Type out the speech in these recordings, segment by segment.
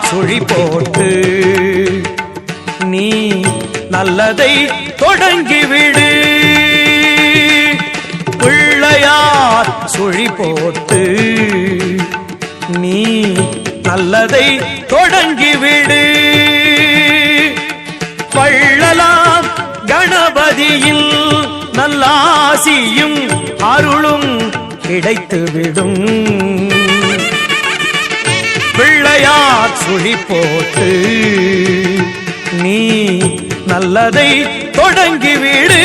சுழி போட்டு நீ நல்லதை தொடங்கிவிடு. பிள்ளையார் சுழி போட்டு நீ நல்லதை தொடங்கிவிடு. வள்ளலாம் கணபதியில் நல்லாசியும் அருளும் கிடைத்துவிடும். பிள்ளையார் சுழி போட்டு நீ நல்லதை தொடங்கிவிடு.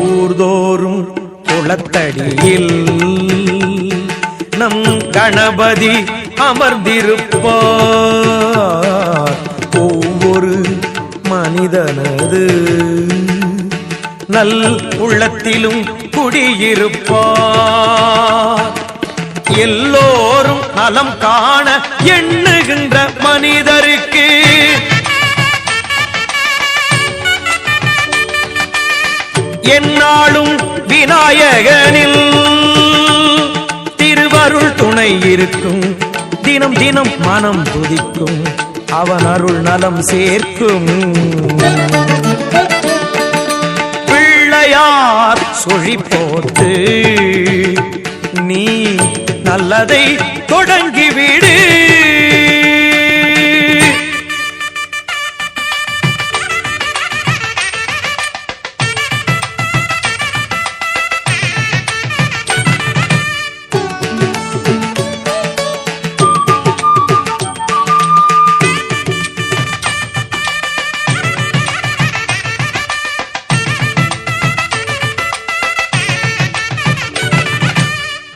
ஊர்தோறும் குளத்தடியில் நம் கணபதி அமர்ந்திருப்பார். ஒவ்வொரு மனிதனது நல் உள்ளத்திலும் குடியிருப்பார். எல்லோரும் நலம் காண எண்ணுகின்ற மனிதருக்கு என்னாலும் விநாயகனில் திருவருள் துணை இருக்கும். தினம் தினம் மனம் துதிக்கும், அவன் அருள் நலம் சேர்க்கும். பிள்ளையார் சுழி போட்டு நீ நல்லதை தொடங்கிவிடு.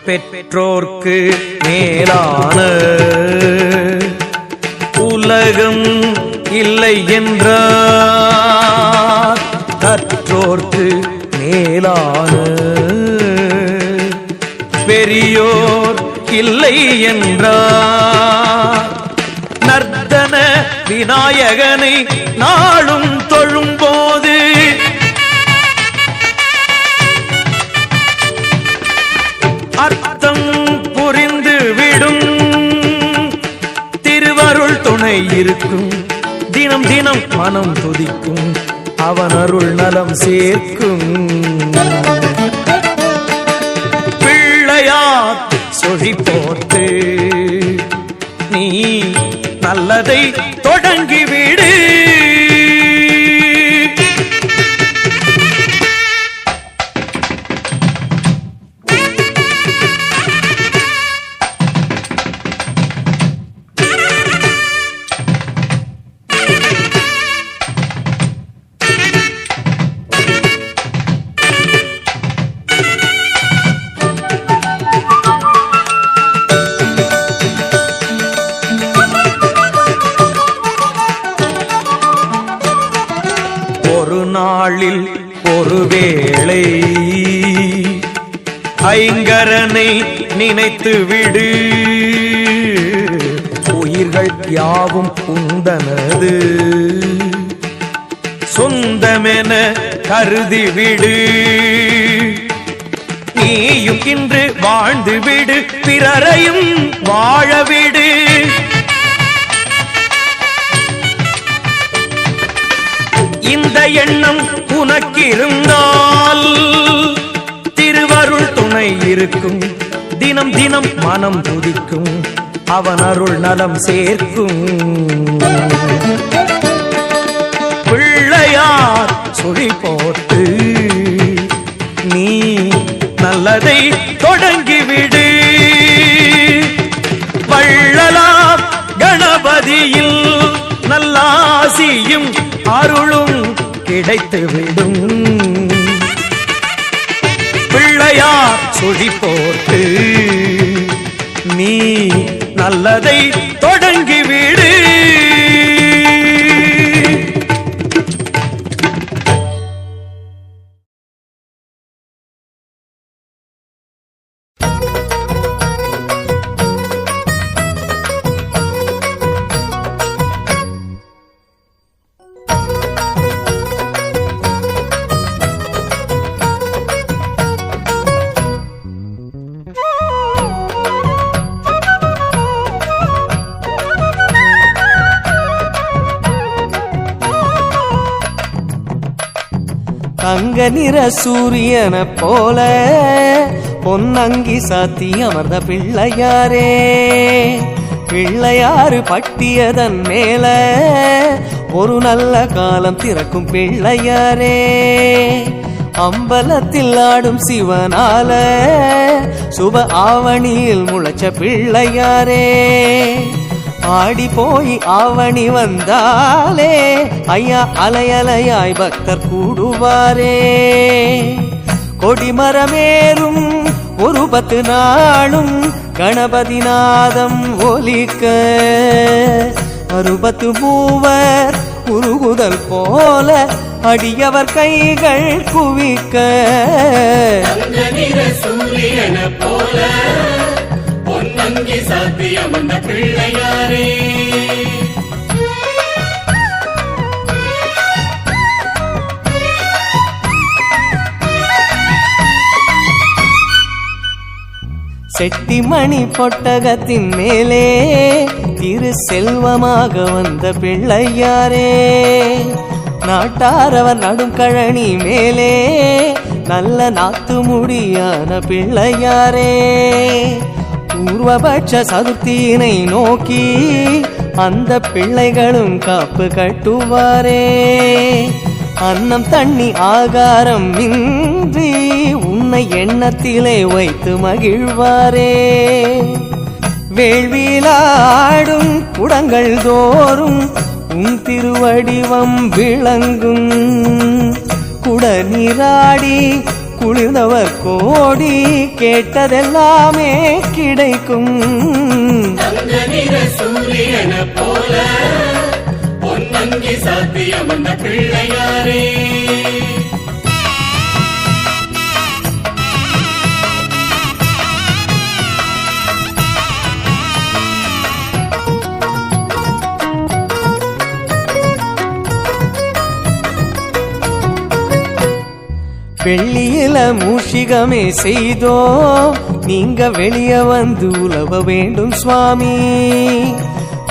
பெற்றோர்க்கு மேலான உலகம் இல்லை என்றார். கற்றோர்க்கு மேலான பெரியோர் இல்லை என்றார். நர்த்தன விநாயகனை நாளும் தொழும்போது அர்த்தம் புரிந்து விடும். திருவருள் துணை இருக்கும், தினம் தினம் மனம் துதிக்கும், அவன் அருள் நலம் சேர்க்கும். பிள்ளையார் சுழி போட்டு நீ நல்லதை தொடங்கிவிடு. ஒரு நாளில் ஒருவேளை ஐங்கரனை நினைத்து விடு. உயிர்கள் யாவும் உந்தனது சொந்தமென கருதிவிடு. நீயும் இன்று வாழ்ந்து விடு, பிறரையும் வாழவிடு. இந்த எண்ணம் உனக்கிருந்தால் திருவருள் துணை இருக்கும். தினம் தினம் மனம் துதிக்கும், அவன் அருள் நலம் சேர்க்கும். பிள்ளையார் சுழி போட்டு நீ நல்லதை தொடங்கிவிடு. வள்ளலாம் கணபதியில் நல்லாசியும் அருளும் கிடைத்துவிடும். பிள்ளையார் சுழி போட்டு நீ நல்லதை தொடங்கிவிடு. தங்க நிற சூரியனை போல பொன்னங்கி சாத்தி அமர்ந்த பிள்ளையாரே, பிள்ளையாறு பட்டியதன் மேல ஒரு நல்ல காலம் திறக்கும் பிள்ளையாரே, அம்பலத்தில் ஆடும் சிவனால சுப ஆவணியில் முளைச்ச பிள்ளையாரே, ஆடி போய் ஆவணி வந்தாலே ஐயா அலையலையாய் பக்தர் கூடுவாரே, கொடிமரமேறும் ஒரு 10 நாளும் கணபதி நாதம் ஒலிக்க, 60 மூவர் உருகுதல் போல அடியவர் கைகள் குவிக்க, சூரியன போல பொன்னங்கி சாத்தியம் அந்த பிள்ளையாரே, செட்டிமணி பொட்டகத்தின் மேலே திரு செல்வமாக வந்த பிள்ளையாரே, நாட்டாரவர் நடும் கழனி மேலே நல்ல நாத்து முடியான பிள்ளையாரே, பூர்வபட்ச சதுர்த்தியினை நோக்கி அந்த பிள்ளைகளும் காப்பு கட்டுவாரே, அன்னம் தண்ணி ஆகாரம் இன்றி உன்னை எண்ணத்திலே வைத்து மகிழ்வாரே, வேள்வியிலாடும் குடங்கள் தோறும் உன் திருவடிவம் விளங்கும், குட நீராடி குளிர்ந்தவர் கோடி கேட்டதெல்லாமே கிடைக்கும், சூரியன போல பொன்னங்கி சாத்தியம் அந்த பிள்ளையாரே, வெள்ளியில மூஷிகமே செய்தோ நீங்க வெளிய வந்து உலவ வேண்டும் சுவாமி,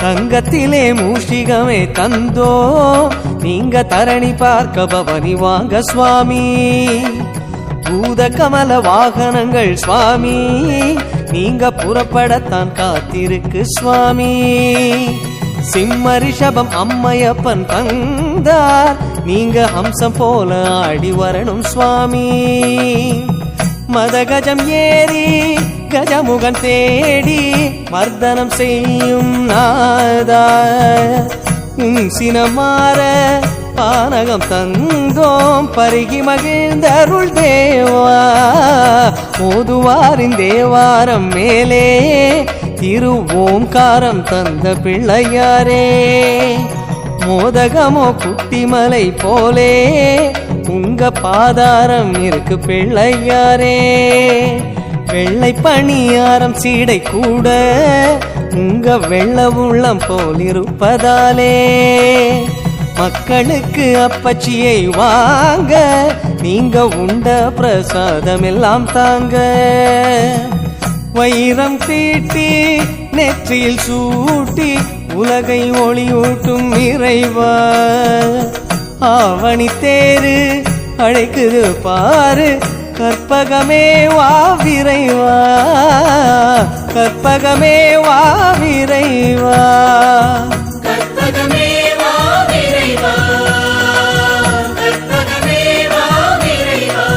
தங்கத்திலே மூஷிகமே தந்தோ நீங்க தரணி பார்க்க பவனி வாங்க சுவாமி, பூத கமல வாகனங்கள் சுவாமி நீங்க புறப்படத்தான் காத்திருக்கு சுவாமி, சிம்ம ரிஷபம் அம்மையப்பன் தந்தார் நீங்க ஹம்சம் போல ஆடி வரணும் சுவாமி, மதகஜம் ஏறி கஜமுகன் தேடி மர்தனம் செய்யும் நாதா, சினமாற பானகம் தந்தோம் பருகி மகிழ்ந்தருள் தேவா, மோதுவாரின் தேவாரம் மேலே திரு ஓம்காரம் தந்த பிள்ளையாரே, மோதகமோ குட்டிமலை போலே உங்க பாதாரம் இருக்கு பிள்ளையாரே, வெள்ளை பணியாரம் சீடை கூட உங்க வெள்ள உள்ளம் போல் இருப்பதாலே, மக்களுக்கு அப்பச்சியை வாங்க நீங்க உண்ட பிரசாதம் எல்லாம் தாங்க, வைரம் தீட்டி நெற்றியில் சூட்டி உலகை ஒளியூட்டும் இறைவா, ஆவணி தேரு அழைக்குது பாரு கற்பகமே வா விரைவா, கற்பகமே வா விரைவா, கற்பகமே வா விரைவா, கற்பகமே வா விரைவா.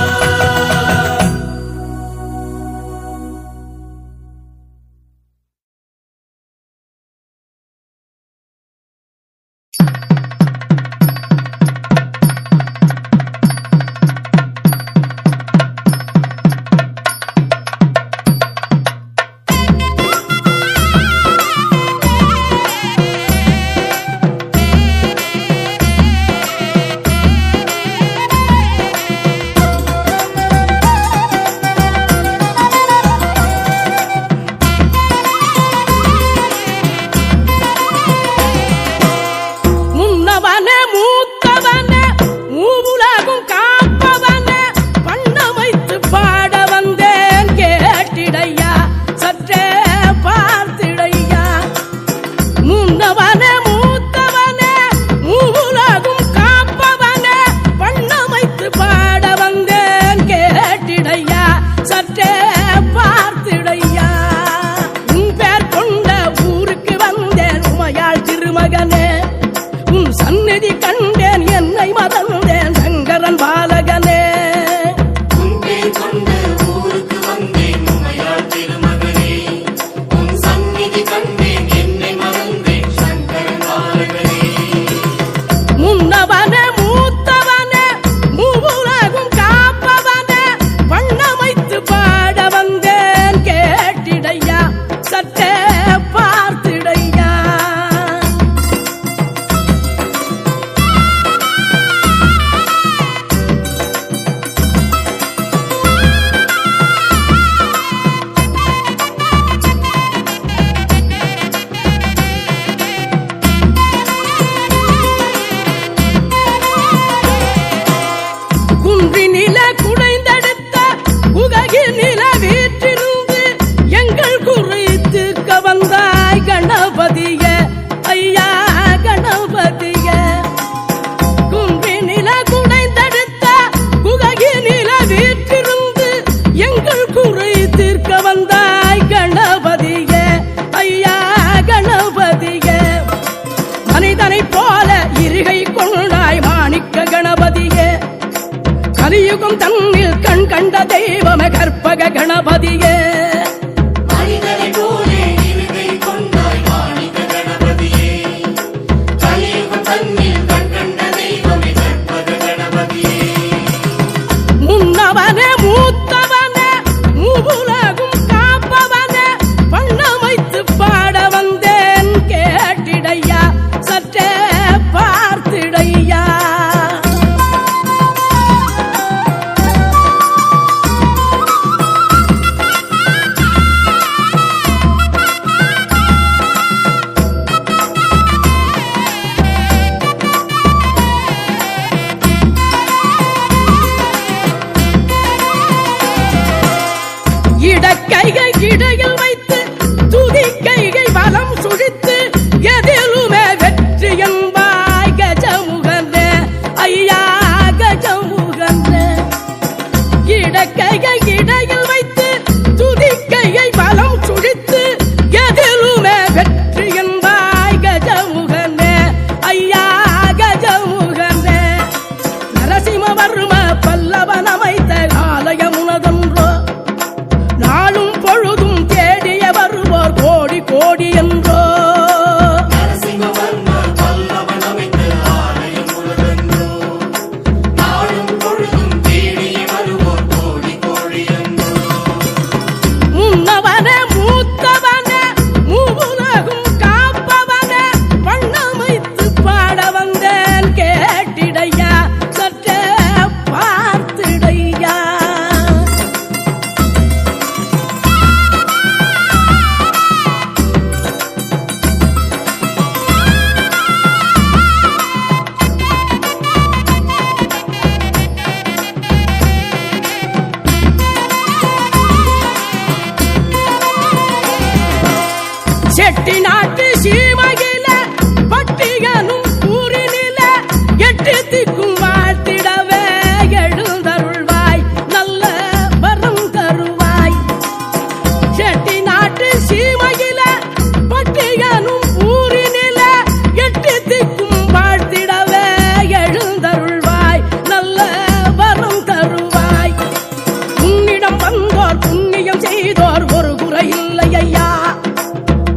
முக்தி தந்தேன் என்னை மறந்தேன் சங்கரன் பாலகனே. முன்னவனே மூத்தவனே மூவுலகும் காப்பவனே வண்ணமைத்து பாட வந்தேன் கேட்டிடையா சற்றே பார்த்திடையா. குன்றினில குடைந்தெடுத்த உககினில வீற்றிருந்து எங்கள் குறித்து கவந்தாய் கணபதிய ஐயா கணபதிய. குன்றினில குடைந்தெடுத்த உககினில வீற்றிருந்து எங்கள் குறித்து கவந்தாய் கணபதிய ஐயா கணபதிய. மனிதனைப் போல இருகை கொண்டாய் மாணிக்க கணபதியே. கலியுகம் தன்னில் கண் கண்ட தெய்வமே கற்பக கணபதியே. மனிதனைப் போலே இருகை கொண்டாய் மாணிக்க கணபதியே. கலியுகம் தன்னில் கண் கண்ட தெய்வமே கற்பக கணபதியே. முன்னவனே மூத்தவனே மூவுலகும் காப்பவனே வண்ணமைத்து பாட வந்தேன் கேட்டிடையா சற்றே பார்த்திடையா. இடக்கைகை இடையில் வைத்து துதி கைகை வலம் சுழித்து எதிலுமே வெற்றி என்பாய் கஜமுகனே ஐயா கஜமுகனே. இடக்கைகை இடையில் வைத்து துதி கைகை வலம் சுழித்து எதிலுமே வெற்றி என்பாய் கஜமுகனே ஐயா கஜமுகனே. நரசிம்மவர்ம பல்லவன் அமைத்த ஆலயமுனதொன்றோ நாளும் பொழுதும் தேடிய வருவோர் கோடி கோடி என்றோ. நரசிம்மவர்ம பல்லவன் அமைத்த ஆலயம் உலகென்றோ. நாளும் பொழுதும் தேடிய வருவோர் கோடி கோடி என்றோ. முன்னவனே மூத்தவனே மூவுலகும் காப்பவனே வண்ணமைத்து பாட வந்தேன் கேட்டிடையா சற்றே பார்த்திடையா. செட்டி நாட்டு சீமையில பட்டிகனும் ஊரினில எட்டு திக்கும் வாழ்த்திடவே எழுந்தருள்வாய் நல்ல வரம் தருவாய். செட்டி நாட்டு சீமையில பட்டிகனும் ஊரினில எட்டு திக்கும் வாழ்த்திடவே எழுந்தருள்வாய் நல்ல வரம் தருவாய். உன்னிடம் வந்தோர் புண்ணியம் செய்தோர் ஒரு குறை இல்லை ஐயா.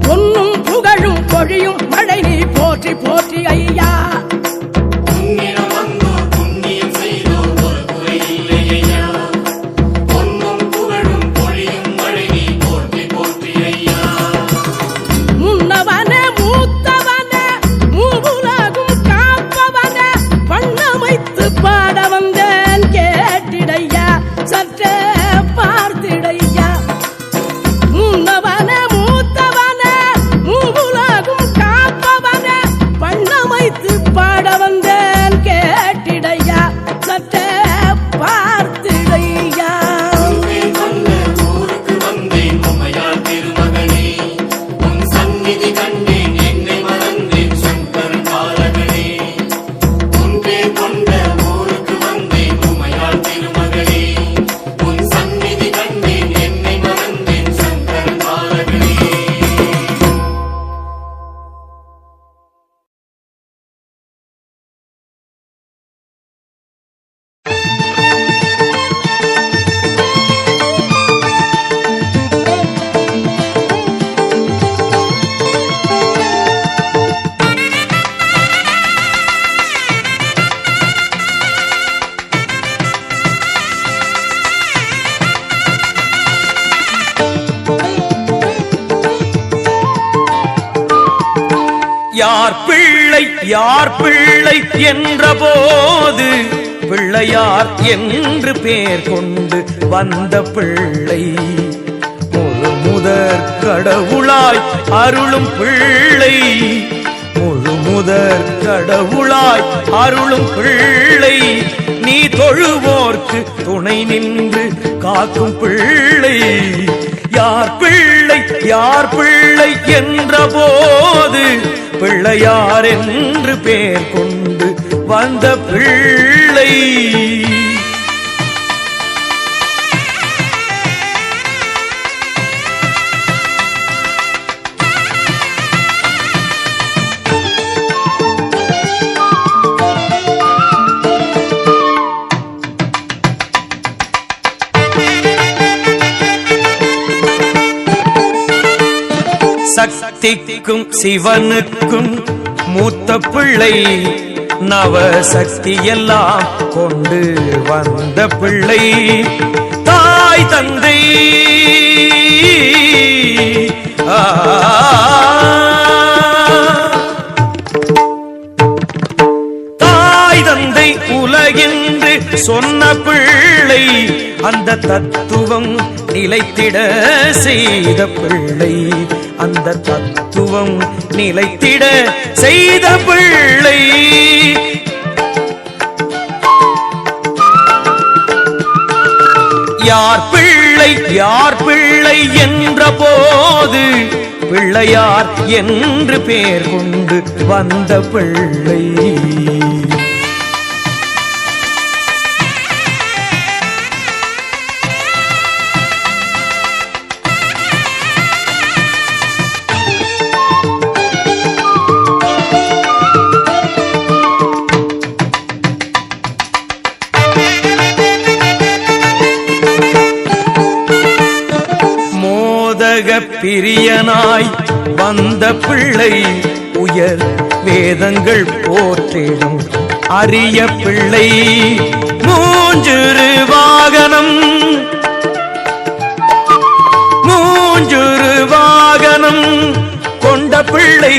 பொன்னும் புகழும் யார் பிள்ளை என்ற போது பிள்ளையார் என்று பெயர் கொண்டு வந்த பிள்ளை முதற் கடவுளாய் அருளும் பிள்ளை முதற் கடவுளாய் அருளும் பிள்ளை நீ தொழுவோர்க்கு துணை நின்று காக்கும் பிள்ளை யார் பிள்ளை என்ற போது பிள்ளையார் என்று பெயர் கொண்டு வந்த பிள்ளை சக்திக்கும் சிவனுக்கும் மூத்த பிள்ளை நவ சக்தி எல்லாம் கொண்டு வந்த பிள்ளை தாய் தந்தை தாய் தந்தை உலகென்று சொன்ன பிள்ளை அந்த தத்துவம் நிலைத்திட செய்த பிள்ளை அந்த தத்துவம் நிலைத்திட செய்த பிள்ளை யார் பிள்ளை என்ற போது பிள்ளையார் என்று பெயர் கொண்டு வந்த பிள்ளை பிரியனாய் வந்த பிள்ளை உயர் வேதங்கள் போற்றிடும் அரிய பிள்ளை மூஞ்சுரு வாகனம் கொண்ட பிள்ளை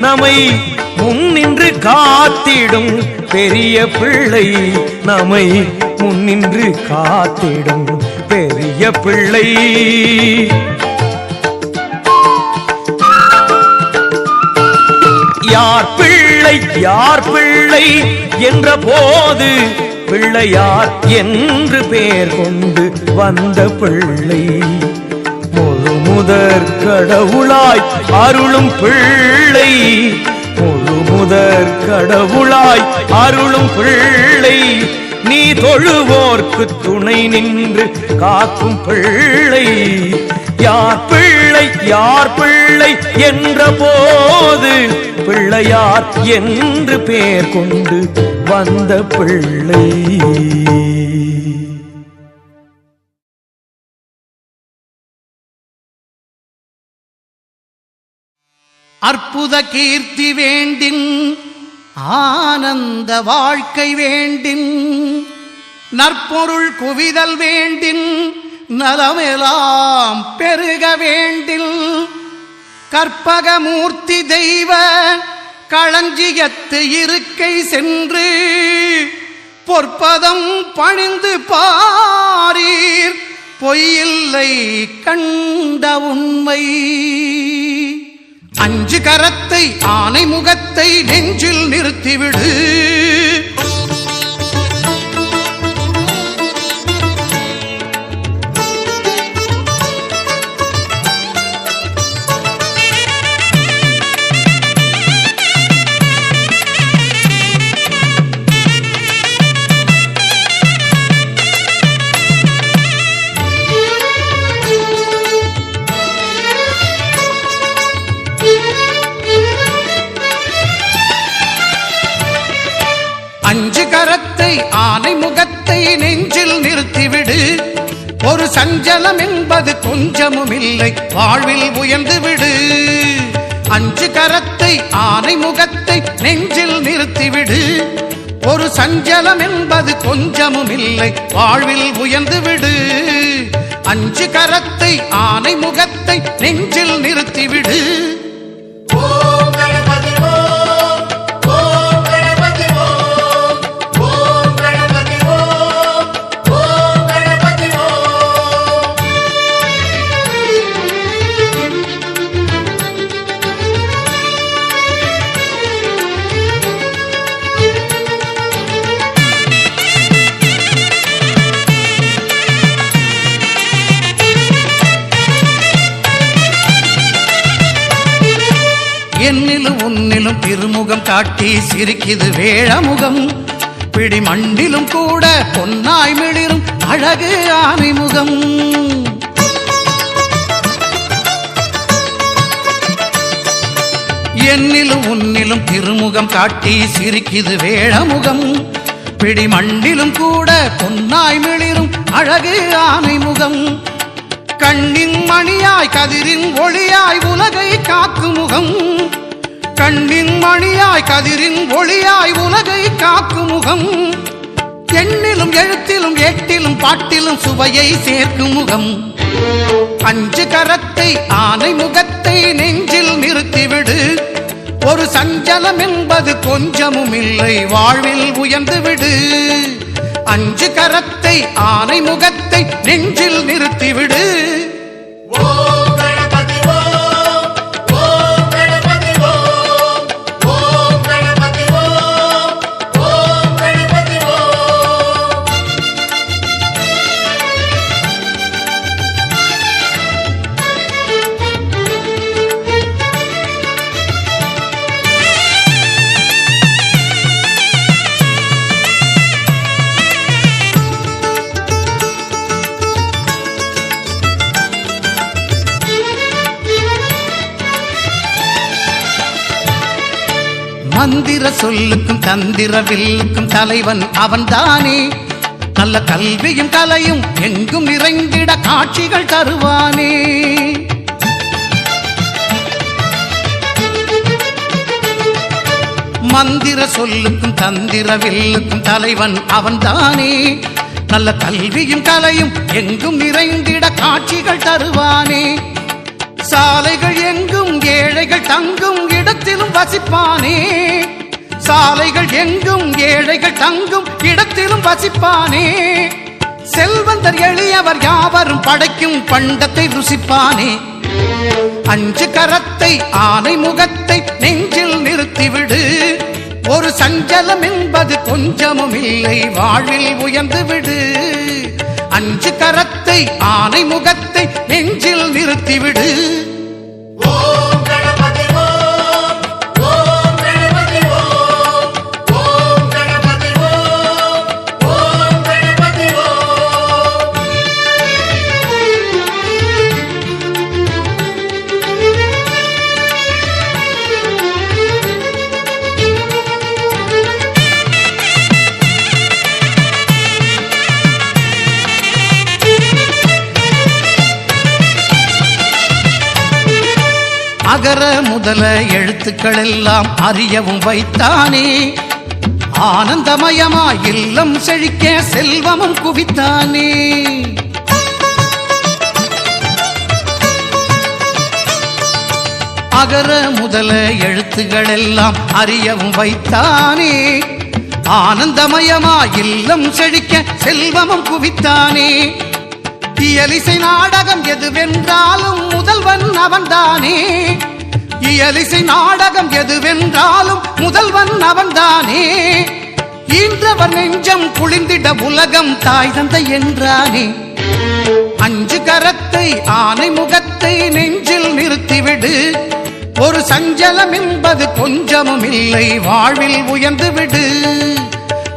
நம்மை முன்னின்று காத்திடும் பெரிய பிள்ளை நம்மை முன்னின்று காத்திடும் பெரிய பிள்ளை யார் பிள்ளை என்ற போது பிள்ளையார் என்று பெயர் கொண்டு வந்த பிள்ளை முதற் கடவுளாய் அருளும் பிள்ளை முதற் கடவுளாய் அருளும் பிள்ளை நீ தொழுவோர்க்கு துணை நின்று காக்கும் பிள்ளை யார் பிள்ளை என்ற போது பிள்ளையார் என்று பெயர் கொண்டு வந்த பிள்ளை அற்புத கீர்த்தி வேண்டின் ஆனந்த வாழ்க்கை வேண்டின் நற்பொருள் குவிதல் வேண்டின் நலமெல்லாம் பெருக வேண்டில் கற்பகமூர்த்தி தெய்வ களஞ்சியத்து இருக்கை சென்று பொற்பதம் பணிந்து பாரீர் பொய்யில்லை கண்ட உண்மை அஞ்சு கரத்தை ஆனை முகத்தை நெஞ்சில் நிறுத்திவிடு அஞ்சு கரத்தை ஆனை முகத்தை நெஞ்சில் நிறுத்திவிடு ஒரு சஞ்சலம் என்பது கொஞ்சமும் இல்லை வாழ்வில் உயர்ந்து விடு அஞ்சு கரத்தை ஆனை முகத்தை நெஞ்சில் நிறுத்திவிடு ஒரு சஞ்சலம் என்பது கொஞ்சமும் இல்லை வாழ்வில் உயர்ந்து விடு அஞ்சு கரத்தை ஆனை முகத்தை நெஞ்சில் நிறுத்திவிடு ஓம் கணபதி ஓம் என்னிலும் உன்னிலும் திருமுகம் காட்டி சிரிக்குது வேழமுகம் பிடி மண்ணிலும் கூட பொன்னாய் மிளிரும் அழகு ஆனை முகம் என்னிலும் உன்னிலும் திருமுகம் காட்டி சிரிக்குது வேழமுகம் பிடி மண்ணிலும் கூட பொன்னாய் மிளிரும் அழகு ஆனை முகம் கண்ணின் மணியாய் கதிரின் ஒளியாய் உலகை காக்கும் முகம் கண்ணின் மணியாய் கதிரின் ஒளியாய் உலகை காக்கும் முகம் எண்ணிலும் எழுத்திலும் ஏட்டிலும் பாட்டிலும் சுவையை சேர்க்கும் முகம் அஞ்சு கரத்தை ஆனை முகத்தை நெஞ்சில் நிறுத்திவிடு ஒரு சஞ்சலம் என்பது கொஞ்சமும் இல்லை வாழ்வில் உயர்ந்து விடு அஞ்சு கரத்தை ஆனை முகத்தை நெஞ்சில் நிறுத்திவிடு ஓம் கணபதி ஓம் ஓம் கணபதி ஓம் ஓம் கணபதி ஓம் ஓம் கணபதி ஓம் மந்திர சொல்லுக்கும் தந்திர வில்லுக்கும் தலைவன் அவன்தானே நல்ல கல்வியும் கலையும் எங்கும் நிறைந்திட காட்சிகள் தருவானே மந்திர சொல்லுக்கும் தந்திர வில்லுக்கும் தலைவன் அவன்தானே நல்ல கல்வியும் கலையும் எங்கும் நிறைந்திட காட்சிகள் தருவானே சாலைகள் எங்கும் ஏழைகள் தங்கும் இடத்திலும் வசிப்பானே சாலைகள் எங்கும் ஏழைகள் தங்கும் இடத்திலும் வசிப்பானே செல்வந்தர் எளியவர் யாவரும் படைக்கும் பண்டத்தை ருசிப்பானே அஞ்சு கரத்தை ஆனை முகத்தை நெஞ்சில் நிறுத்திவிடு ஒரு சஞ்சலம் என்பது கொஞ்சமும் இல்லை வாழ்வில் உயர்ந்து விடு அஞ்சு கரத்தை ஆனை முகத்தை நெஞ்சில் நிறுத்திவிடு ஓம் கணபதி ஓம் ஓம் கணபதி ஓம் ஓம் கணபதி ஓம் ஓம் கணபதி ஓம் அகர முதல எழுத்துக்கள் எல்லாம் அறியவும் வைத்தானே ஆனந்தமயமாய் இல்லம் செழிக்க செல்வமும் குவித்தானே அகர முதல எழுத்துக்கள் எல்லாம் அறியவும் வைத்தானே ஆனந்தமயமாய் இல்லம் செழிக்க செல்வமும் குவித்தானே இயலிசை நாடகம் எதுவென்றாலும் முதல்வன் அவன்தானே இயலிசை நாடகம் எதுவென்றாலும் முதல்வன் அவன்தானே ஈன்றவர் நெஞ்சம் குளிர்ந்திட உலகம் தாய் தந்தை என்றானே அஞ்சு கரத்தை ஆனை முகத்தை நெஞ்சில் நிறுத்திவிடு ஒரு சஞ்சலம் என்பது கொஞ்சமும் இல்லை வாழ்வில் உயர்ந்து விடு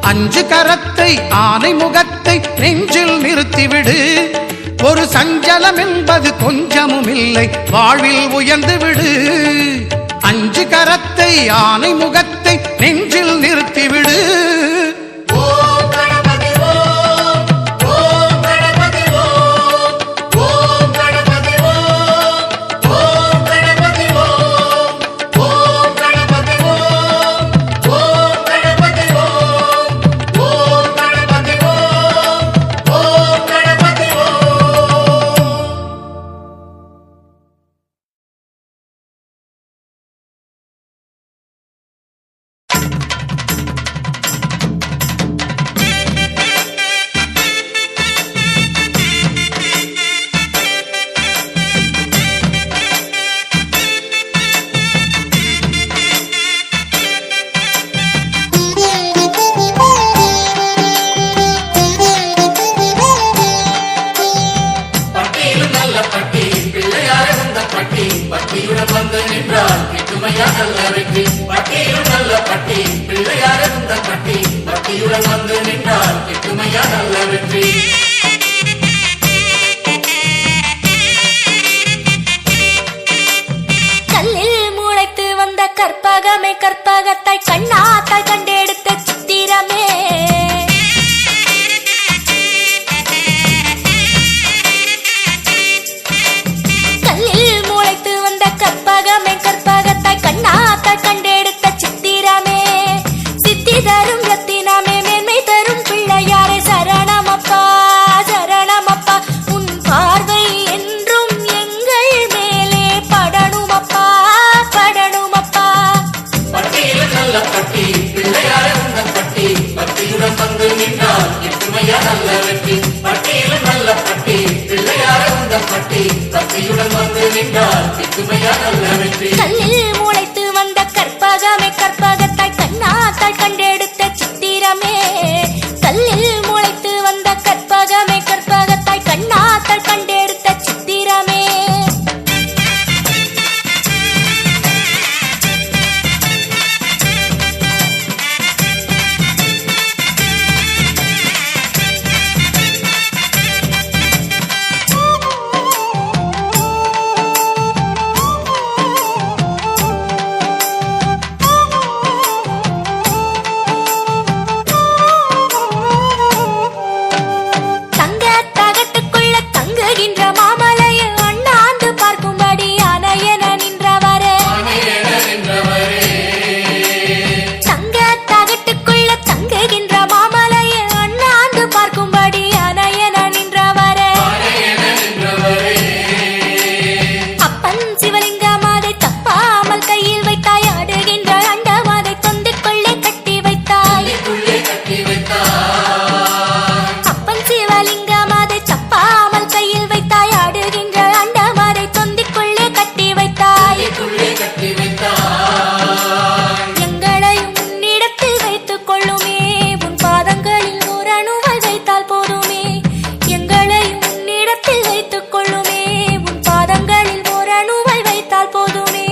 அஞ்சு கரத்தை ஆனை முகத்தை நெஞ்சில் நிறுத்திவிடு ஒரு சஞ்சலம் என்பது கொஞ்சமும் இல்லை வாழ்வில் உயர்ந்து விடு அஞ்சு கரத்தை ஆனை முகத்தை நெஞ்சில் நிறுத்திவிடு ஓம் கணபதி ஓம் ஓம் கணபதி ஓம் ஓம் கணபதி ஓம் ஓம் கணபதி ஓம் ஓம் கணபதி ஓம் ஓம் கணபதி ஓம் ஓம் கணபதி ஓம் ஓம் கணபதி ஓம் வந்து நின்றால் கிட்டுமையா நல்ல வெற்றி. பட்டியிலும் நல்ல பட்டி பிள்ளையார் இருந்த பட்டி பட்டியுடன் வந்து நின்றால் கிட்டுமையா நல்ல வெற்றி. கல்லில் முளைத்து வந்த கற்பகமே கற்பகத்தாய் கண்ணாத்தாய் கண்டெடுத்த சித்திரமே கல்லில் முளைத்து வந்த கற்பகமே கற்பகத்தாய் கண்ணாத்தாய் கண்டெடுத்த சித்திரமே சித்தி தரும் ரத்தினமே மேன்மை தரும் பிள்ளையாரே சரணமப்பா சரணமப்பா உன் பார்வை என்றும் எங்கள் மேலே படணுமப்பா படணுமப்பா. பட்டியிலும் நல்ல பட்டி பிள்ளையார் இருந்த பட்டி பட்டியுடன் வந்து நின்றால் கிட்டுமையா நல்ல வெற்றி. பட்டியிலும் நல்ல பட்டி பிள்ளையார் இருந்த பட்டி பட்டியுடன் வந்து நின்றால் கிட்டுமையா நல்ல வெற்றி. கல்லில் முளைத்து வந்த கற்பகமே கற்பகத்தாய் கண்ணாத்தாய் கண்டெடுத்த சித்திரமே கல்லில் முளைத்து வந்த கற்பகமே கற்பகத்தாய் கண்ணாத்தாய் கண்டெடுத்த சித்திரமே. தங்க தகட்டுக்குள்ள தங்குகின்ற மாமலையை அண்ணாந்து பார்க்கும்படி அணையென நின்றவரே தங்க தகட்டுக்குள்ள தங்குகின்ற மாமலையை அண்ணாந்து பார்க்கும்படி அணையென நின்றவரே அப்பன் சிவலிங்கம் அதை தப்பாமல் கையில் வைத்தாய் ஆடுகின்ற அண்டம் அதை தொந்திக்குள்ளே கட்டி வைத்தாய் அப்பன் சிவலிங்கம் அதை தப்பாமல் கையில் வைத்தாய் ஆடுகின்ற அண்டம் அதை தொந்திக்குள்ளே கட்டி வைத்தாய் எங்களையும் உன்னிடத்தில் வைத்துக் கொள்ளுமே உன் பாதங்களில் ஒரு அணுவை வைத்தால் போதுமே எங்களையும் உன்னிடத்தில் வைத்துக் கொள்ளுமே உன் பாதங்களில் ஒரு அணுவை வைத்தால் போதுமே.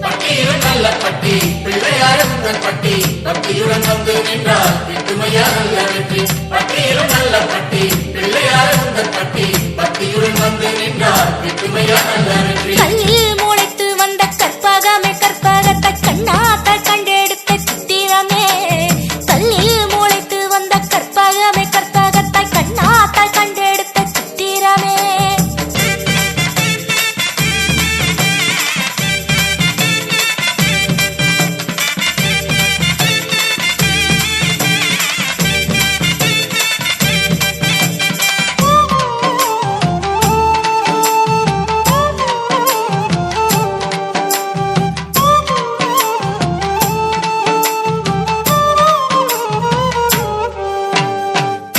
பட்டியிலும் நல்ல பட்டி பிள்ளையார் இருந்த பட்டி பட்டியுடன் வந்து நின்றால் கிட்டுமையா நல்ல வெற்றி. பட்டியிலும் நல்ல பட்டி பிள்ளையார் இருந்த பட்டி பட்டியுடன் வந்து நின்றால் கிட்டுமையா நல்ல வெற்றி. கல்லில் முளைத்து வந்த கற்பகமே கற்பகத்தாய் கண்ணாத்தாய் கண்டெடுத்த சித்திரமே கல்லில் முளைத்து வந்த கற்பகமே கற்பகத்தாய் கண்ணாத்தாய் கண்டெடுத்த சித்திரமே.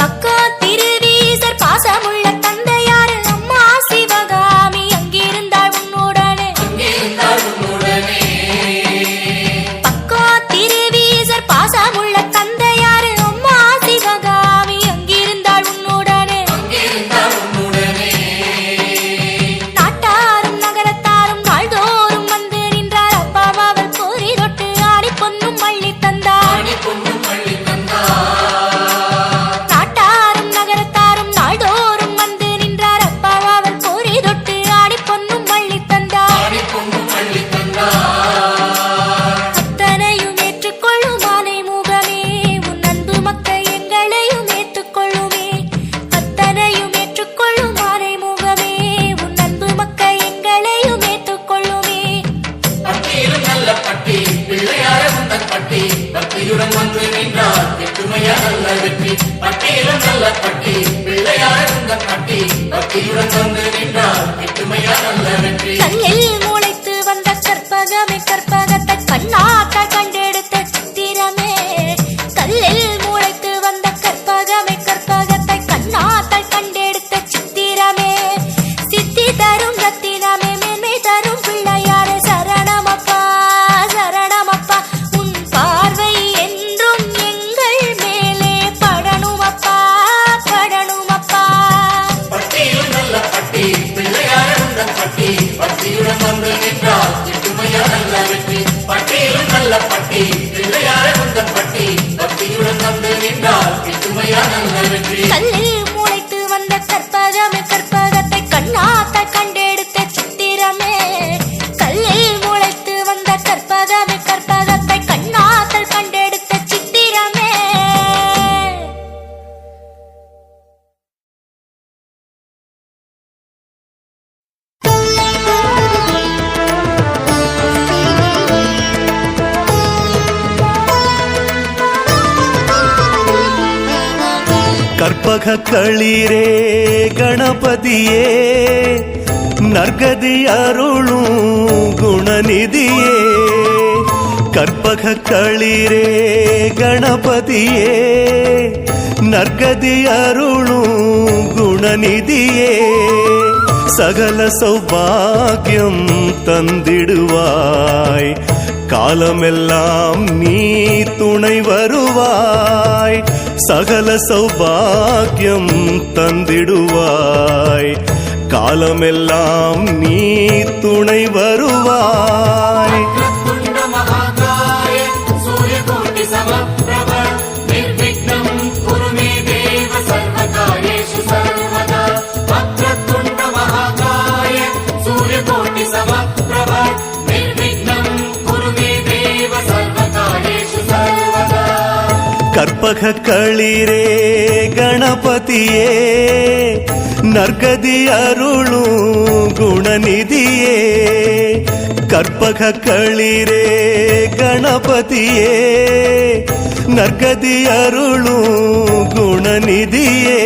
அக்கா திருவீசர் பாசமுள்ள தந்தையாரு அம்மா சிவகாமி அங்கிருந்தாள் உன்னுடனே அக்கா திருவீசர் பாசமுள்ள தந்தையாரு அம்மா சிவகாமி அங்கிருந்தாள் உன்னுடனே நாட்டாரும் நகரத்தாரும் நாள்தோறும் வந்து நின்றார் அப்பாவாவல் போரி தொட்டு ஆடி பொன்னும் மள்ளி தந்தார் நாட்டாரும் நகரத்தாரும் நாள்தோறும் வந்து நின்றார் அப்பாவாவல் போரி தொட்டு ஆடி பொன்னும் மள்ளி தந்தார் அத்தனையும் ஏற்றுக்கொள்ளும் ஆனை முகமே உன் அன்பு மக்கள் எங்களையும் ஏற்றுக்கொள்ளுமே அத்தனையும் ஏற்றுக்கொள்ளும் ஆனை முகமே உன் அன்பு மக்கள் எங்களையும் ஏற்றுக்கொள்ளுமே. பட்டியிலும் நல்ல பட்டி பிள்ளையார் இருந்த பட்டி பட்டியுடன் வந்து நின்றால் கிட்டுமையா நல்ல வெற்றி. பட்டியிலும் நல்ல பட்டி பிள்ளையார் இருந்த பட்டி பட்டியுடன் வந்து நின்றால் கிட்டுமையா நல்ல வெற்றி. கல்லில் முளைத்து வந்த கற்பகமே கற்பகத்தாய் கண்ணாத்தாய் கண்டெடுத்த சித்திரமே கல்லில் முளைத்து வந்த கற்பகமே கற்பகத்தாய் கண்ணாத்தாய் கண்டெடுத்த சித்திரமே சித்தி தரும் ரத்தினமே மேன்மை தரும் பிள்ளையாரே சரணமப்பா சரணமப்பா உன் பார்வை என்றும் எங்கள் மேலே படணுமப்பா படணுமப்பா. பட்டியிலும் நல்ல பட்டி பிள்ளையார் இருந்த பட்டி பட்டியுடன் வந்து நின்றால் கிட்டுமையா கற்பக களிரே கணபதியே நற்கதி அருளும் குணநிதியே கற்பக களிரே கணபதியே நற்கதி அருளும் குணநிதியே சகல சௌபாகியம் தந்திடுவாய் காலமெல்லாம் நீ துணை வருவாய் சகல சௌபாகியம் தந்திடுவாய் காலமெல்லாம் நீ துணை வருவாய் வக்ரதுண்ட மகாகாய சூரியகோட்டி சமப்ரப நிர்விக்னம் குரு மே தேவ சர்வகாரியேஷு சர்வதா வக்ரதுண்ட மகாகாய சூரியகோட்டி சமப்ரப நிர்விக்னம் குரு மே தேவ சர்வகாரியேஷு சர்வதா கற்பக களிரே கணபதியே நற்கதி அருளும் குணநிதியே கற்பக களிரே கணபதியே நற்கதி அருளும் குணநிதியே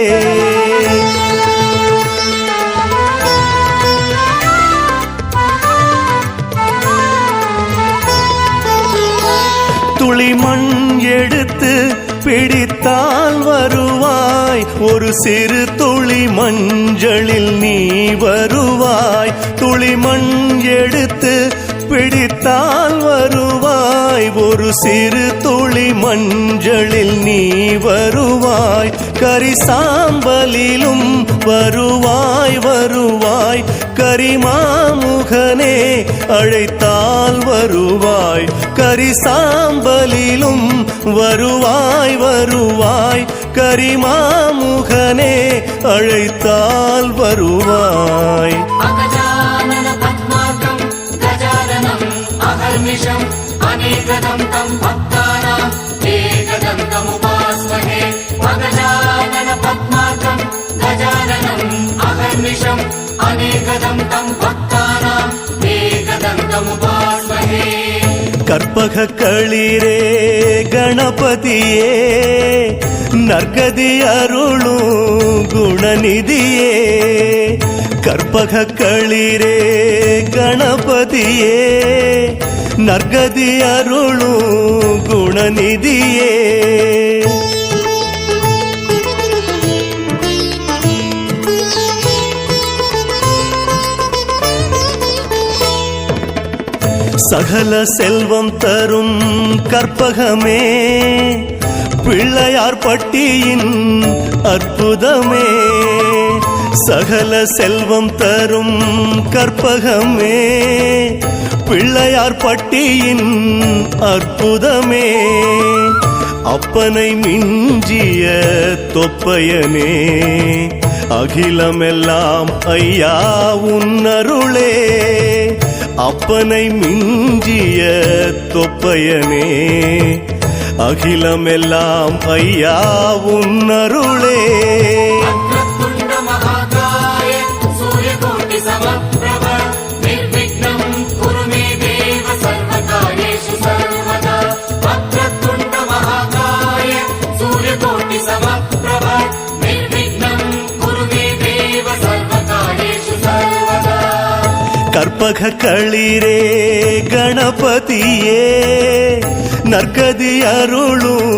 துளிமண் எடுத்து பிடித்தால் வருவாய் ஒரு சிறு துளி மஞ்சளில் நீ வருவாய் துளிமண் எடுத்து பிடித்தால் வருவாய் ஒரு சிறு துளி மஞ்சளில் நீ வருவாய் கரிசாம்பலிலும் வருவாய் வருவாய் கரிமாமுகனே அழைத்தால் வருவாய் கரிசாம்பலிலும் வருவாய் வருவாய் கரிமாமுகனே அழைத்தால் வருவாய் அகஜானன பத்மார்க்கம் கஜானனம் அகர்நிஷம் அநேகதம் தம் பக்தானாம் ஏகதந்தமுபாஸ்மஹே அகஜானன பத்மார்க்கம் கஜானனம் அகர்நிஷம் அநேகதம் தம் பக்தானாம் ஏகதந்தமுபாஸ்மஹே கற்பக களிரே கணபதியே நற்கதி அருளும் குணநிதியே கற்பக களிரே கணபதியே நற்கதி அருளும் குணநிதியே சகல செல்வம் தரும் கற்பகமே பிள்ளையார் பட்டியின் அற்புதமே சகல செல்வம் தரும் கற்பகமே பிள்ளையார் பட்டியின் அற்புதமே அப்பனை மிஞ்சிய தொப்பையனே அகிலமெல்லாம் ஐயா உன்னருளே அப்பனை மிஞ்சிய தொப்பையனே அகிலமெல்லாம் ஐயா உன்னருளே வக்ரதுண்ட மகாகாய சூரியகோட்டி சமப்ரப நிர்விக்னம் குரு மே தேவ சர்வகாரியேஷு சர்வதா வக்ரதுண்ட மகாகாய சூரியகோட்டி சமப்ரப நிர்விக்னம் குரு மே தேவ சர்வகாரியேஷு சர்வதா கற்பக களிரே கணபதியே நற்கதி அருளும்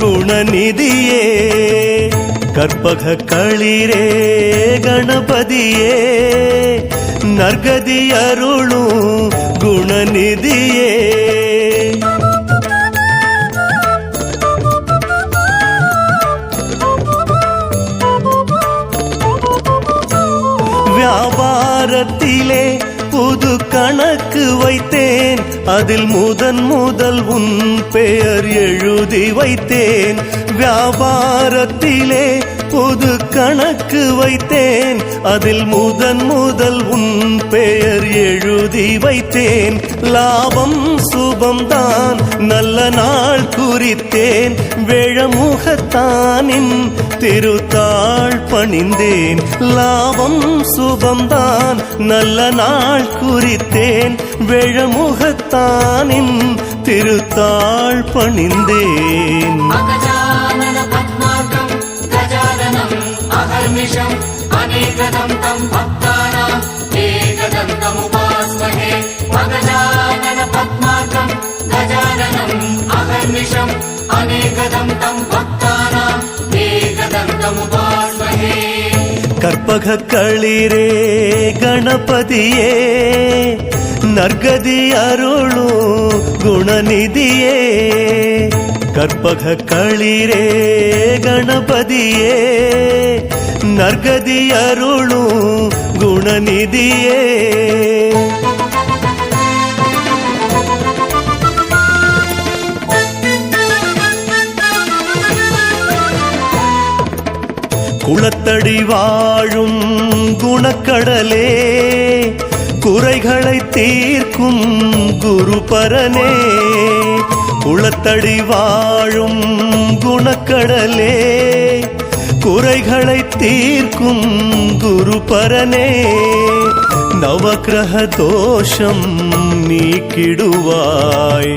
குணநிதியே கற்பக களிரே கணபதியே நற்கதி அருளும் குணநிதியே வியாபாரத்திலே புது கணக்கு வைத்தேன் அதில் முதல் உன் பெயர் எழுதி வைத்தேன் வியாபாரத்திலே புது கணக்கு வைத்தேன் அதில் முதல் உன் பெயர் எழுதி வைத்தேன் லாபம் சுபம்தான் நல்ல நாள் குறித்தேன் வேழமுகத்தானின் திருத்தாள் பணிந்தேன் லாபம் சுபம்தான் நல்ல நாள் குறித்தேன் வேழமுகத்தானின் திருத்தாள் பணிந்தேன் அகஜானன பத்மார்க்கம் கஜானனம் अहर्निशम् अनेकदन्तम् भक्तानाम् एकदन्तमुपास्महे गजानन पद्मार्कम् गजाननम् अहर्निशम् अनेकदन्तम् भक्तानाम् एकदन्तमुपास्महे கற்பக களிரே கணபதியே நற்கதி அருளும் குணநிதியே கற்பக களிரே கணபதியே நற்கதி அருளும் குணநிதியே குளத்தடி வாழும் குணக்கடலே குறைகளை தீர்க்கும் குருபரனே குளத்தடி வாழும் குணக்கடலே குறைகளை தீர்க்கும் குருபரனே நவக்கிரக தோஷம் நீக்கிடுவாய்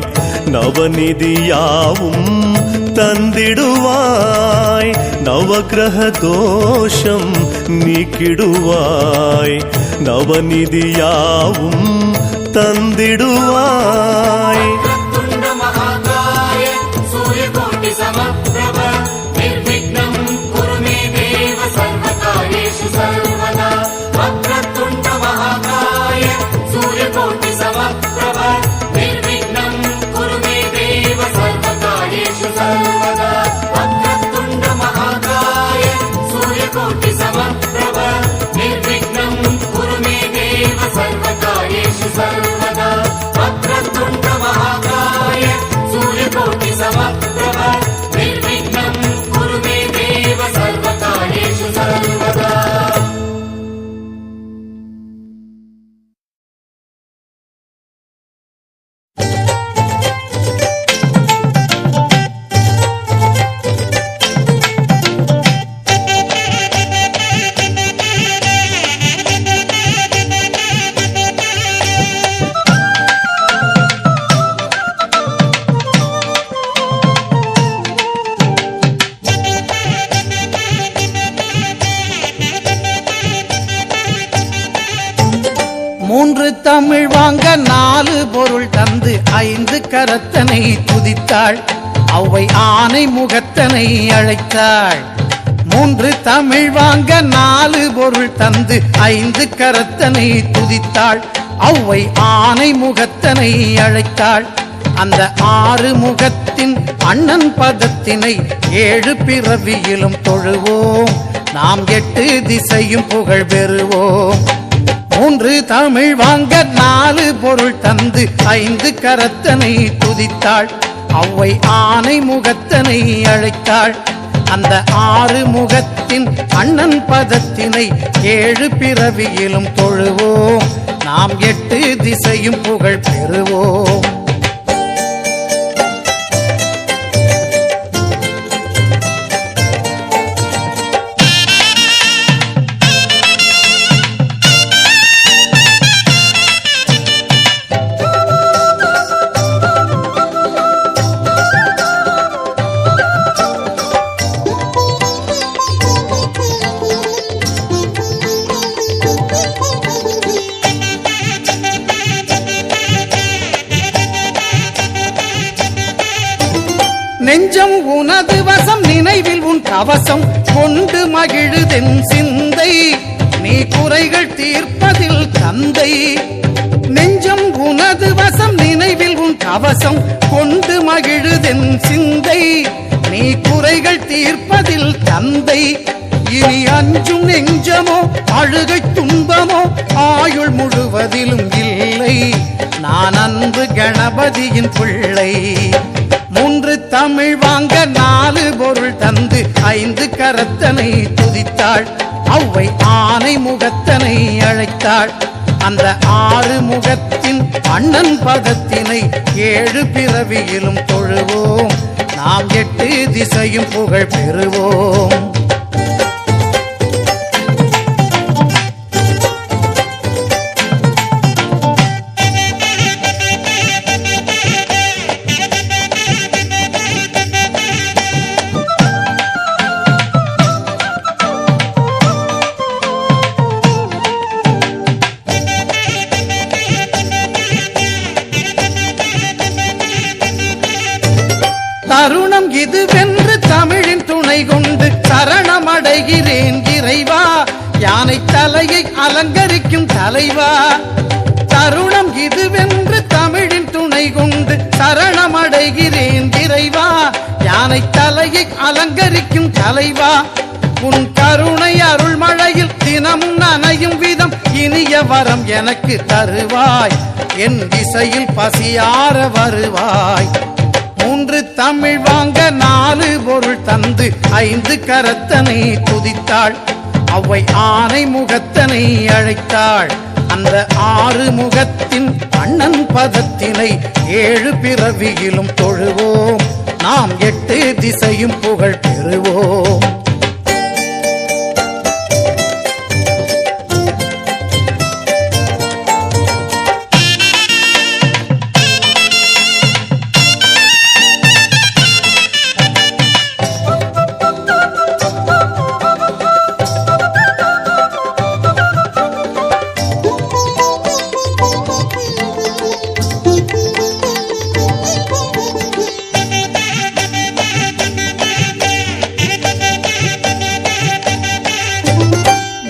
நவநிதியாவும் தந்திடுவாய் நவக்கிரக தோஷம் நீக்கிடுவாய் நவநிதியாவும் தந்திடுவாய் மூன்று தமிழ் வாங்க 4 பொருள் தந்து 5 கரத்தனை துதித்தாள் அவ்வை ஆனை முகத்தனை அழைத்தாள். 3 தமிழ் வாங்க 4 பொருள் தந்து 5 கரத்தனை துதித்தாள் அவ்வை ஆனை முகத்தனை அழைத்தாள். அந்த 6 முகத்தின் அண்ணன் பதத்தினை 7 பிறவியிலும் தொழுவோம் நாம் 8 திசையும் புகழ் பெறுவோம். 3 தமிழ் வாங்க 4 பொருள் தந்து 5 கரத்தனை துதித்தாள் அவ்வை ஆனை முகத்தனை அழைத்தாள். அந்த 6 முகத்தின் அண்ணன் பதத்தினை 7 பிறவியிலும் தொழுவோம் நாம் 8 திசையும் புகழ் பெறுவோம். நெஞ்சம் உனது வசம் நினைவில் உன் கவசம் கொண்டு மகிழுதென் சிந்தை நீ குறைகள் தீர்ப்பதில் தந்தை. நெஞ்சம் உனது வசம் நினைவில் உன் கவசம் கொண்டு மகிழுதென் சிந்தை நீ குறைகள் தீர்ப்பதில் தந்தை. இனி அஞ்சும் நெஞ்சமோ அழுகை துன்பமோ ஆயுள் முழுவதிலும் இல்லை நான் அன்பு கணபதியின் பிள்ளை. 3 தமிழ் வாங்க 4 பொருள் தந்து 5 கரத்தனை துதித்தாள் அவ்வை ஆனை முகத்தனை அழைத்தாள். அந்த 6 முகத்தின் அண்ணன் பதத்தினை 7 பிறவியிலும் தொழுவோம் நாம் 8 திசையும் புகழ் பெறுவோம். தருணம் இதுவென்று தமிழின் துணை கொண்டு சரணமடைகிறேன் இறைவா, யானை தலையை அலங்கரிக்கும் தலைவா. தருணம் இதுவென்று தமிழின் துணை கொண்டு சரணமடைகிறேன் இறைவா, யானை தலையை அலங்கரிக்கும் தலைவா. உன் கருணை அருள்மழையில் தினமும் நனையும் விதம் இனிய வரம் எனக்கு தருவாய், என் திசையில் பசியார வருவாய். 3 தமிழ் வாங்க 4 பொருள் தந்து 5 கரத்தனை துதித்தாள், அவ்வை ஆனை முகத்தனை அழைத்தாள். அந்த 6 முகத்தின் அண்ணன் பதத்தினை 7 பிறவியிலும் தொழுவோம், நாம் 8 திசையும் புகழ் பெறுவோம்.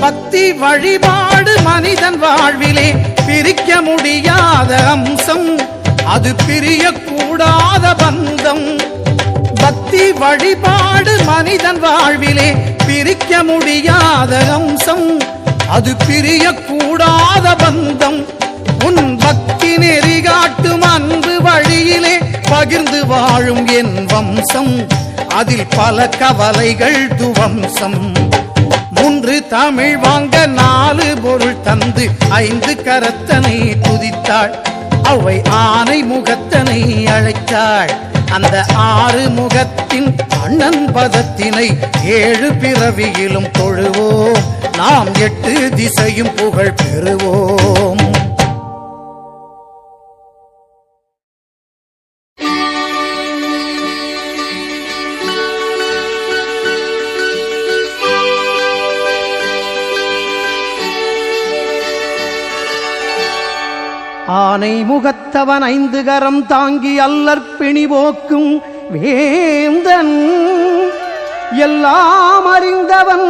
பக்தி வழிபாடு மனிதன் வாழ்விலே பிரிக்க முடியாத அம்சம், அது பிரியக்கூடாத பந்தம். பக்தி வழிபாடு மனிதன் வாழ்விலே பிரிக்க முடியாத அம்சம், அது பிரியக்கூடாத பந்தம். உன் பக்தி நெறி காட்டும் அன்பு வழியிலே பகிர்ந்து வாழும் என் வம்சம், அதில் பல கவலைகள் துவம்சம். 3 தமிழ் வாங்க 4 பொருள் தந்து 5 கரத்தனை துதித்தாள், அவ்வை ஆனை முகத்தனை அழைத்தாள். அந்த 6 முகத்தின் அண்ணன் பதத்தினை 7 பிறவியிலும் தொழுவோம், நாம் 8 திசையும் புகழ் பெறுவோம். ஆனை முகத்தவன் 5 கரம் தாங்கி அல்லற்பிணி போக்கும் வேந்தன், எல்லாம் அறிந்தவன்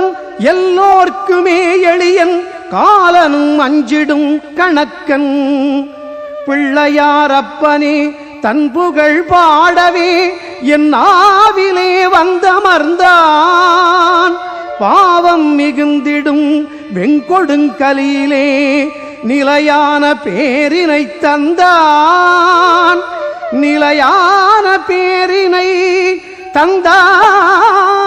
எல்லோர்க்குமே எளியன், காலனும் அஞ்சிடும் கணக்கன். பிள்ளையாரப்பனே தன் புகழ் பாடவே என் ஆவிலே வந்தமர்ந்தான், பாவம் மிகுந்திடும் வெங்கொடுங்கலியிலே நிலையான பேரினை தந்தான், நிலையான பேரினை தந்தான்.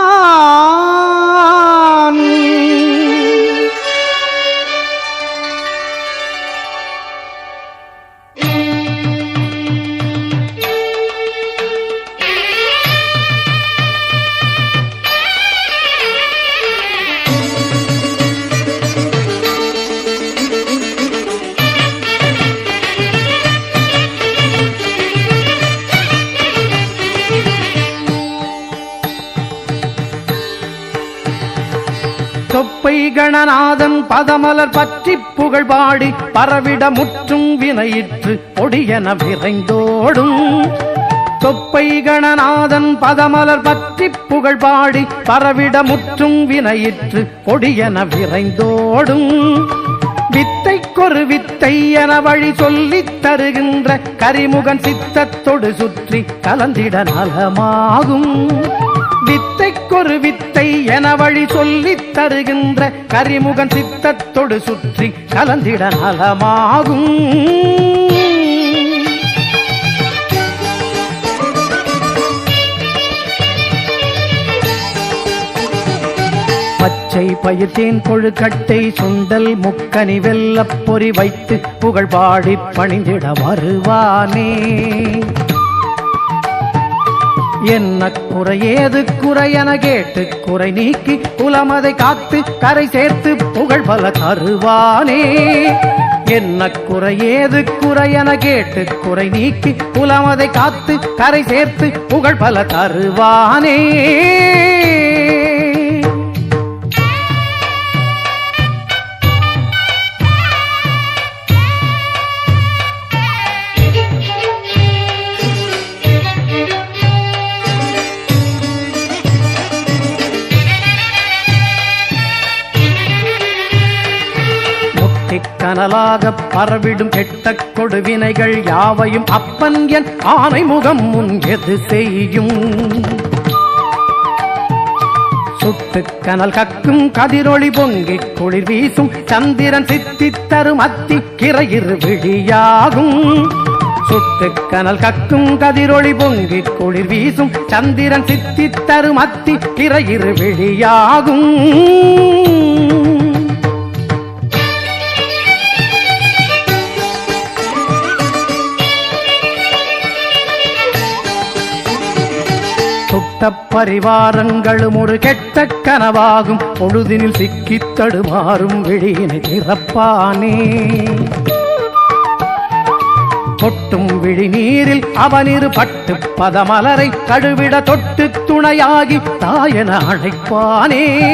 தொப்பை கணநாதன் பதமலர் பற்றி புகழ் பாடி பரவிட முற்றும் வினையிற்று பொடியென விரைந்தோடும். தொப்பை கணநாதன் பதமலர் பற்றி புகழ் பாடி பரவிட முற்றும் வினையிற்று பொடியென விரைந்தோடும். வித்தைக்கொரு வித்தை என வழி சொல்லித் தருகின்ற கரிமுகன் சித்தத்தொடு சுற்றி கலந்திட நலமாகும். வித்தைக்கொரு வித்தை என வழி சொல்லித் தருகின்ற கரிமுகன் சித்தத்தொடு சுற்றி கலந்திட நலமாகும். பச்சை பயிர்த்தேன் கொழுக்கட்டை சுண்டல் முக்கனி வெல்லப் பொறி வைத்து புகழ் பாடி பணிந்திட வருவானே. என்ன குறை ஏது குறை என கேட்டு குறை நீக்கி குலமதை காத்து கரை சேர்த்து புகழ் பல தருவானே. என்ன குறை ஏது குறை என கேட்டு குறை நீக்கி குலமதை காத்து கரை சேர்த்து புகழ் பல தருவானே. கனலாக பரவிடும் கெட்ட கொடுவினைகள் யாவையும் அப்பன் என் ஆனை முகம் முன் எது செய்யும்? சுட்டு கனல் கக்கும் கதிரொளி பொங்கி குளிர் வீசும் சந்திரன் சித்தி தரும் அத்தி கிரையிரு விழியாகும். சுட்டு கனல் கக்கும் கதிரொளி பொங்கி குளிர் வீசும் சந்திரன் சித்தி தரும் அத்தி கிரையிரு விழியாகும். சுட்ட பரிவாரங்களும் ஒரு கெட்ட கனவாகும் பொழுதினில் சிக்கித் தடுமாறும் விழியினை திறப்பானே. கொட்டும் விழி நீரில் அவனிரு பட்டு பதமலரை கழுவிட தொட்டு துணையாகி தாயன அழைப்பானே.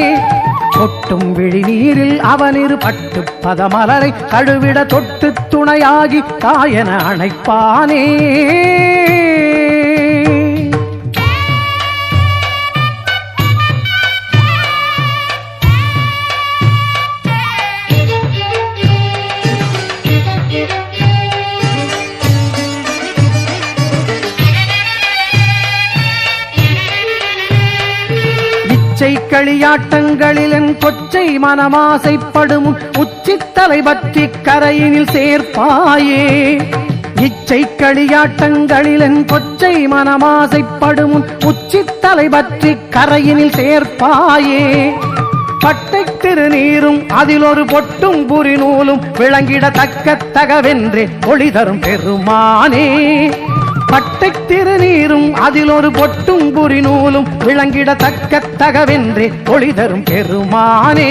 கொட்டும் விழி நீரில் அவனிரு பட்டு பதமலரை கழுவிட தொட்டு துணையாகி தாயன அழைப்பானே. களியாட்டங்களிலும் கொச்சை மனமாசைப்படும் உச்சித்தலை பற்றி கரையினில் சேர்ப்பாயே. இச்சை களியாட்டங்களிலும் கொச்சை மனமாசைப்படும் உச்சித்தலை பற்றி கரையினில் சேர்ப்பாயே. பட்டை திருநீரும் அதில் ஒரு பொட்டும் புரி நூலும் விளங்கிடத்தக்க தகவென்றே ஒளி தரும் பெருமானே. பட்டை திருநீரும் அதில் ஒரு பொட்டும் புரி நூலும் விளங்கிடத்தக்க தகவென்றே ஒளி தரும் பெருமானே.